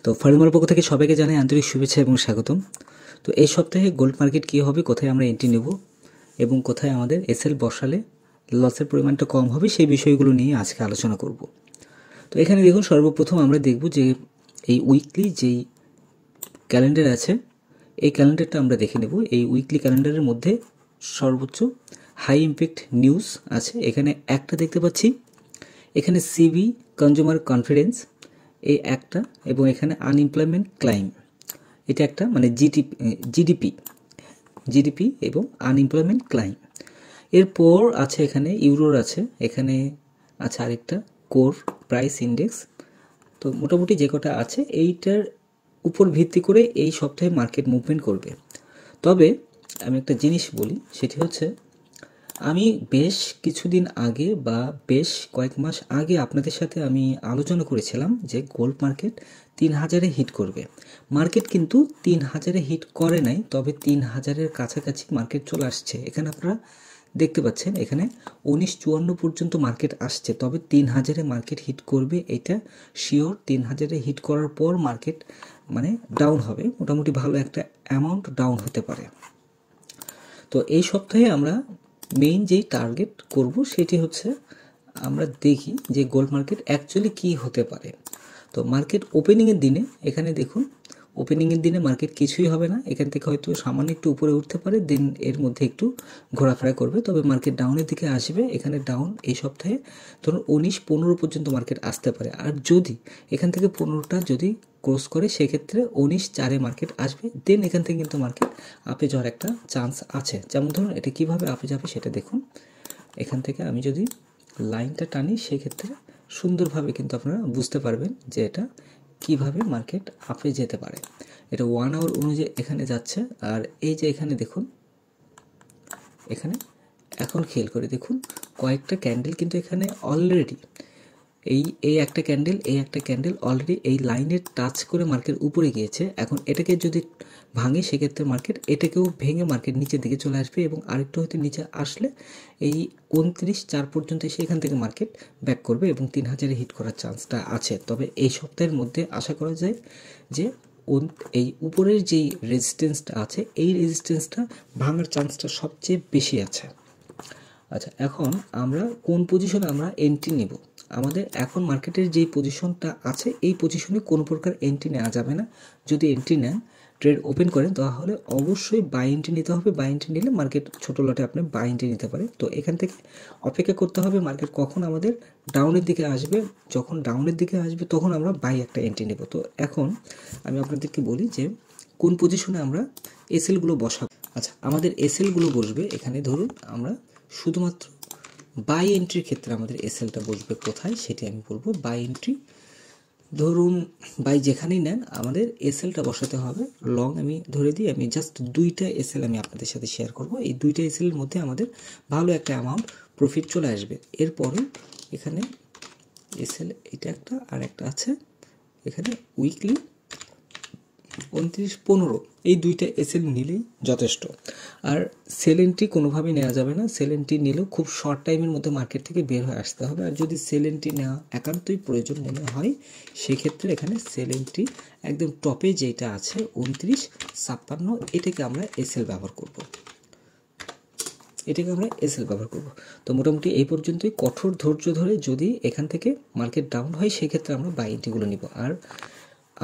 তো ফার্মার পক্ষ থেকে সবাইকে জানাই আন্তরিক শুভেচ্ছা এবং স্বাগতম। তো এই সপ্তাহে গোল্ড মার্কেট কী হবে, কোথায় আমরা এন্ট্রি নেব এবং কোথায় আমাদের এসএল বসালে লসের পরিমাণটা কম হবে, সেই বিষয়গুলো নিয়ে আজকে আলোচনা করব। তো এখানে দেখুন, সর্বপ্রথম আমরা দেখব যে এই উইকলি যেই ক্যালেন্ডার আছে, এই ক্যালেন্ডারটা আমরা দেখে নেব। এই উইকলি ক্যালেন্ডারের মধ্যে সর্বোচ্চ হাই ইম্প্যাক্ট নিউজ আছে। এখানে একটা দেখতে পাচ্ছি, এখানে সিবি কনজিউমার কনফিডেন্স এই একটা, এবং এখানে আনএমপ্লয়মেন্ট ক্লাইম এটা একটা, মানে জিডিপি এবং আনএমপ্লয়মেন্ট ক্লাইম। এরপর আছে এখানে ইউরোর আছে, এখানে আছে আরেকটা কোর প্রাইস ইন্ডেক্স। তো মোটামুটি যে কটা আছে এইটার উপর ভিত্তি করে এই সপ্তাহে মার্কেট মুভমেন্ট করবে। তবে আমি একটা জিনিস বলি, সেটি হচ্ছে আমি বেশ কিছুদিন আগে বা বেশ কয়েক মাস আগে আপনাদের সাথে আমি আলোচনা করেছিলাম যে গোল্ড মার্কেট 3000-এ হিট করবে। মার্কেট কিন্তু 3000-এ হিট করে নাই, তবে 3000-এর কাছাকাছি মার্কেট চলে আসছে। এখানে আপনারা দেখতে পাচ্ছেন, এখানে 1954 পর্যন্ত মার্কেট আসছে, তবে 3000-এ মার্কেট হিট করবে এটা শিওর। 3000-এ হিট করার পর মার্কেট মানে ডাউন হবে, মোটামুটি ভালো একটা অ্যামাউন্ট ডাউন হতে পারে। তো এই সপ্তাহে আমরা মেইন যেই টার্গেট করব সেটি হচ্ছে আমরা দেখি যে গোল্ড মার্কেট অ্যাকচুয়ালি কী হতে পারে। তো মার্কেট ওপেনিংয়ের দিনে এখানে দেখুন, ওপেনিংয়ের দিনে মার্কেট কিছুই হবে না, এখান থেকে হয়তো সামান্য একটু উপরে উঠতে পারে, দেন এর মধ্যে একটু ঘোরাফেরা করবে, তবে মার্কেট ডাউনের দিকে আসবে। এখানে ডাউন এই সপ্তাহে ধরুন 19-15 পর্যন্ত মার্কেট আসতে পারে। আর যদি এখান থেকে 15টা যদি ক্রস করে, সেক্ষেত্রে 19-4-এ মার্কেট আসবে, দেন এখান থেকে কিন্তু মার্কেট আপে যাওয়ার একটা চান্স আছে। যেমন ধরুন এটা কীভাবে আপে যাবে সেটা দেখুন। এখান থেকে আমি যদি লাইনটা টানি, সেক্ষেত্রে সুন্দরভাবে কিন্তু আপনারা বুঝতে পারবেন যে এটা কিভাবে মার্কেট আপে যেতে পারে। এটা 1 আওয়ার অনুযায়ী এখানে যাচ্ছে। আর এই যে এখানে দেখুন, এখানে এখন খেয়াল করে দেখুন, কয়েকটা ক্যান্ডেল কিন্তু এখানে অলরেডি এই একটা ক্যান্ডেল অলরেডি এই লাইনের টাচ করে মার্কেট উপরে গিয়েছে। এখন এটাকে যদি ভাঙে, সেক্ষেত্রে মার্কেট এটাকেও ভেঙে মার্কেট নিচের দিকে চলে আসবে, এবং আরেকটু হয়তো নিচে আসলে এই 29-4 পর্যন্ত এসে এখান থেকে মার্কেট ব্যাক করবে এবং 3000-এ হিট করার চান্সটা আছে। তবে এই সপ্তাহের মধ্যে আশা করা যায় যে এই উপরের যেই রেজিস্ট্যান্সটা আছে, এই রেজিস্ট্যান্সটা ভাঙার চান্সটা সবচেয়ে বেশি আছে। আচ্ছা, এখন আমরা কোন পজিশনে আমরা এন্ট্রি নেব? আমাদের এখন মার্কেটের যেই পজিশনটা আছে, এই পজিশনে কোনো প্রকার এন্ট্রি নেওয়া যাবে না। যদি এন্ট্রি নেন, ট্রেড ওপেন করেন, তাহলে অবশ্যই বাই এন্ট্রি নিতে হবে। বাই এন্ট্রি নিলে মার্কেট ছোটো লটে আপনি বাই এন্ট্রি নিতে পারে। তো এখান থেকে অপেক্ষা করতে হবে মার্কেট কখন আমাদের ডাউনের দিকে আসবে। যখন ডাউনের দিকে আসবে তখন আমরা বাই একটা এন্ট্রি নেব। তো এখন আমি আপনাদেরকে বলি যে কোন পজিশনে আমরা এসএলগুলো বসাবো। আচ্ছা, আমাদের এসএলগুলো বসবে এখানে, ধরুন আমরা শুধুমাত্র বাই এন্ট্রির ক্ষেত্রে আমাদের এসএলটা বসবে কোথায় সেটি আমি বলবো। বাই এন্ট্রি ধরুন বাই যেখানেই নেন, আমাদের এসএলটা বসাতে হবে। লং আমি ধরে দিই, আমি জাস্ট 2টা এসএল আমি আপনাদের সাথে শেয়ার করব। এই 2টা এসএলের মধ্যে আমাদের ভালো একটা অ্যামাউন্ট প্রফিট চলে আসবে। এরপরে এখানে এসএল এটা একটা, আর একটা আছে এখানে উইকলি 29-15, এই 2টা এসএল নিলেই যথেষ্ট। আর সেল এন্ট্রি কোনোভাবেই নেওয়া যাবে না। সেল এন্ট্রি নিলেও খুব শর্ট টাইমের মধ্যে মার্কেট থেকে বের হয়ে আসতে হবে। আর যদি সেল এন্ট্রি নেওয়া একান্তই প্রয়োজন মনে হয়, সেক্ষেত্রে এখানে সেল এন্ট্রি একদম টপে যেটা আছে 29-56, এটাকে আমরা এসএল ব্যবহার করব। তো মোটামুটি এই পর্যন্তই। কঠোর ধৈর্য ধরে যদি এখান থেকে মার্কেট ডাউন হয়, সেক্ষেত্রে আমরা বাই এন্ট্রিগুলো নিব। আর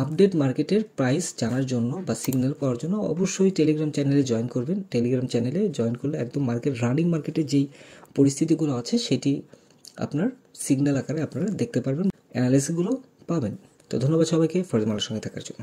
আপডেট মার্কেটের প্রাইস জানার জন্য বা সিগন্যাল পাওয়ার জন্য অবশ্যই টেলিগ্রাম চ্যানেলে জয়েন করবেন। টেলিগ্রাম চ্যানেলে জয়েন করলে একদম রানিং মার্কেটের যেই পরিস্থিতিগুলো আছে সেটি আপনার সিগন্যাল আকারে আপনারা দেখতে পারবেন, অ্যানালিসিসগুলো পাবেন। তো ধন্যবাদ সবাইকে ফরজ মালের সঙ্গে থাকার জন্য।